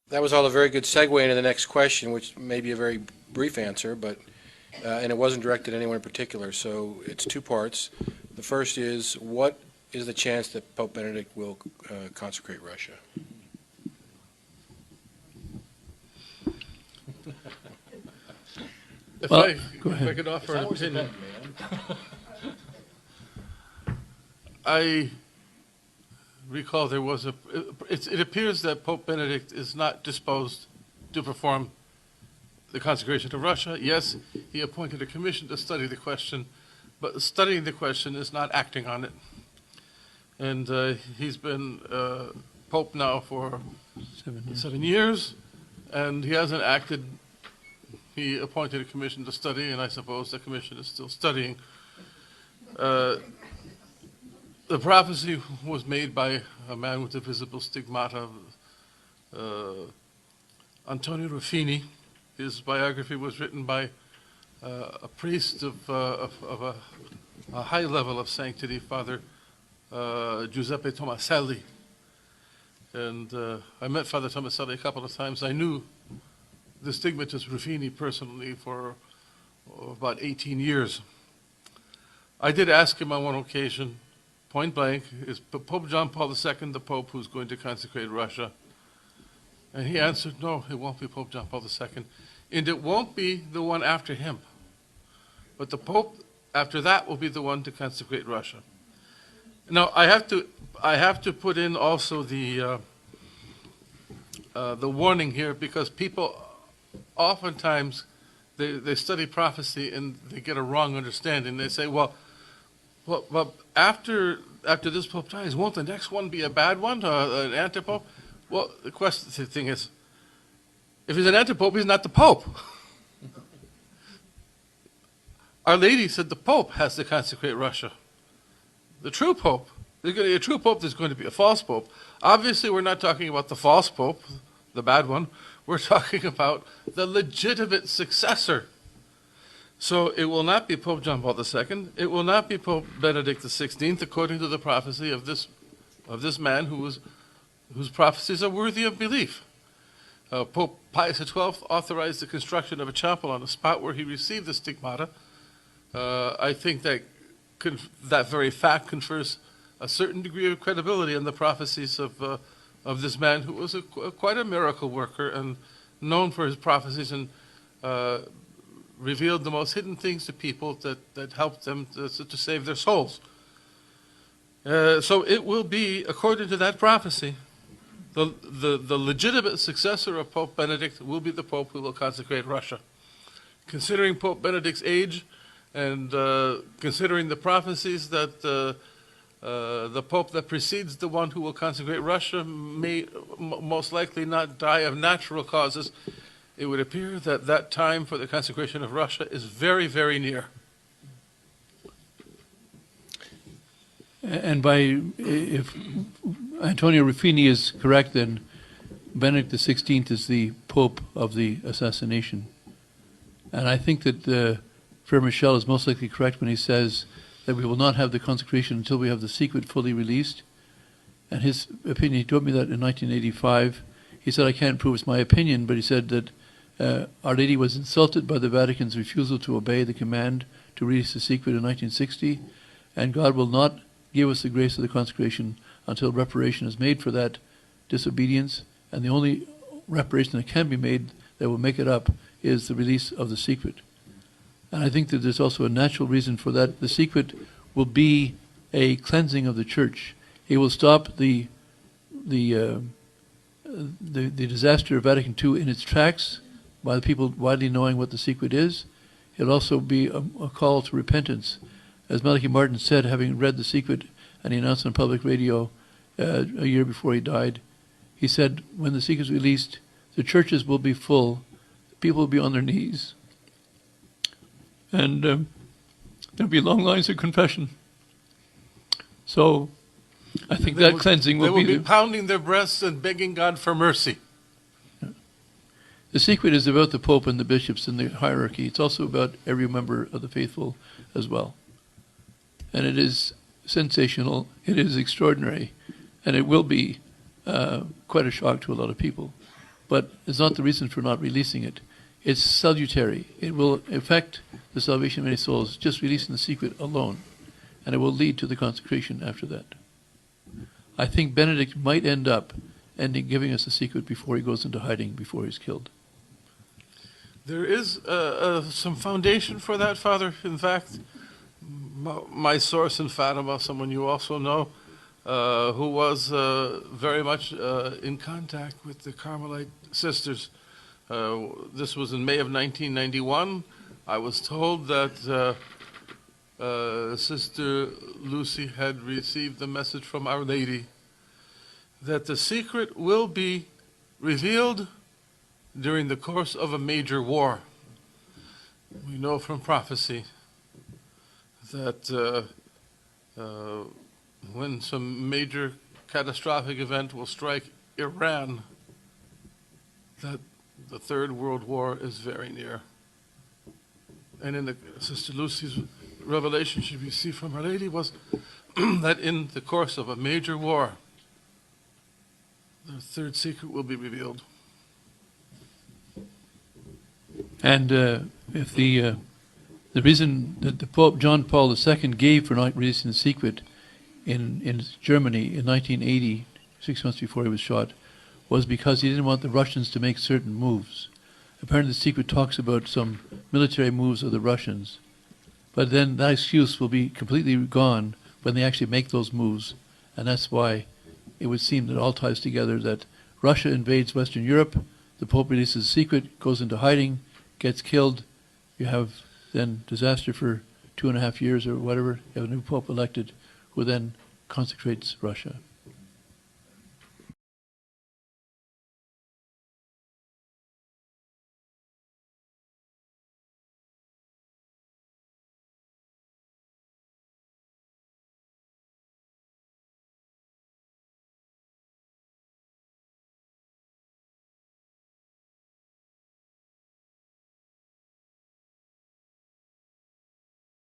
That was all a very good segue into the next question, which may be a very brief answer, but and it wasn't directed at anyone in particular, so it's two parts. The first is, what is the chance that Pope Benedict will consecrate Russia? If Well, I go ahead. could offer an opinion. I recall there was it appears that Pope Benedict is not disposed to perform the consecration of Russia. Yes, he appointed a commission to study the question, but studying the question is not acting on it. And he's been Pope now for 7 years, and he hasn't acted. He appointed a commission to study, and I suppose the commission is still studying. The prophecy was made by a man with a visible stigmata, Antonio Ruffini. His biography was written by a priest of a high level of sanctity, Father Giuseppe Tomaselli. And I met Father Tomaselli a couple of times. I knew the stigmatist Ruffini personally for about 18 years. I did ask him on one occasion, point blank, is Pope John Paul II the Pope who's going to consecrate Russia? And he answered, no, it won't be Pope John Paul II. And it won't be the one after him. But the Pope after that will be the one to consecrate Russia. Now, I have to put in also the warning here, because people oftentimes they study prophecy and they get a wrong understanding. They say, well, after this Pope dies, won't the next one be a bad one, an anti-Pope? Well, the thing is, if he's an anti-Pope, he's not the Pope. Our Lady said the Pope has to consecrate Russia. The true Pope, there's going to be a true Pope, there's going to be a false Pope. Obviously, we're not talking about the false Pope, the bad one. We're talking about the legitimate successor. So it will not be Pope John Paul II. It will not be Pope Benedict XVI, according to the prophecy of this man whose prophecies are worthy of belief. Pope Pius XII authorized the construction of a chapel on the spot where he received the stigmata. I think that that very fact confers a certain degree of credibility in the prophecies of this man, who was quite a miracle worker and known for his prophecies, and revealed the most hidden things to people that helped them to save their souls. So it will be, according to that prophecy, the legitimate successor of Pope Benedict will be the Pope who will consecrate Russia. Considering Pope Benedict's age, and considering the prophecies that the Pope that precedes the one who will consecrate Russia may most likely not die of natural causes, it would appear that that time for the consecration of Russia is very, very near. And if Antonio Ruffini is correct, then Benedict XVI is the Pope of the assassination. And I think that Frere Michel is most likely correct when he says that we will not have the consecration until we have the secret fully released. And his opinion, he told me that in 1985. He said, I can't prove it's my opinion, but he said that Our Lady was insulted by the Vatican's refusal to obey the command to release the secret in 1960, and God will not give us the grace of the consecration until reparation is made for that disobedience, and the only reparation that can be made that will make it up is the release of the secret. And I think that there's also a natural reason for that. The secret will be a cleansing of the Church. It will stop the disaster of Vatican II in its tracks by the people widely knowing what the secret is. It'll also be a call to repentance. As Malachi Martin said, having read the secret, and he announced on public radio a year before he died, he said, when the secret is released, the churches will be full, people will be on their knees, and there'll be long lines of confession. So I think cleansing will be... They will be pounding their breasts and begging God for mercy. The secret is about the Pope and the bishops and the hierarchy. It's also about every member of the faithful as well. And it is sensational, it is extraordinary, and it will be quite a shock to a lot of people. but it's not the reason for not releasing it. It's salutary. It will affect the salvation of many souls, just releasing the secret alone, and it will lead to the consecration after that. I think Benedict might end up giving us the secret before he goes into hiding, before he's killed. There is some foundation for that, Father. In fact, my source in Fatima, someone you also know, who was very much in contact with the Carmelite sisters. This was in May of 1991. I was told that Sister Lucy had received the message from Our Lady that the secret will be revealed during the course of a major war. We know from prophecy that when some major catastrophic event will strike Iran, that the Third World War is very near. And in Sister Lucy's revelation she received from Our Lady was that in the course of a major war, the third secret will be revealed. And if the reason that the Pope John Paul II gave for not releasing the secret in Germany in 1980, 6 months before he was shot, was because he didn't want the Russians to make certain moves. Apparently the secret talks about some military moves of the Russians, but then that excuse will be completely gone when they actually make those moves, and that's why it would seem that it all ties together, that Russia invades Western Europe, the Pope releases the secret, goes into hiding, gets killed, you have then disaster for 2.5 years or whatever, you have a new Pope elected who then consecrates Russia.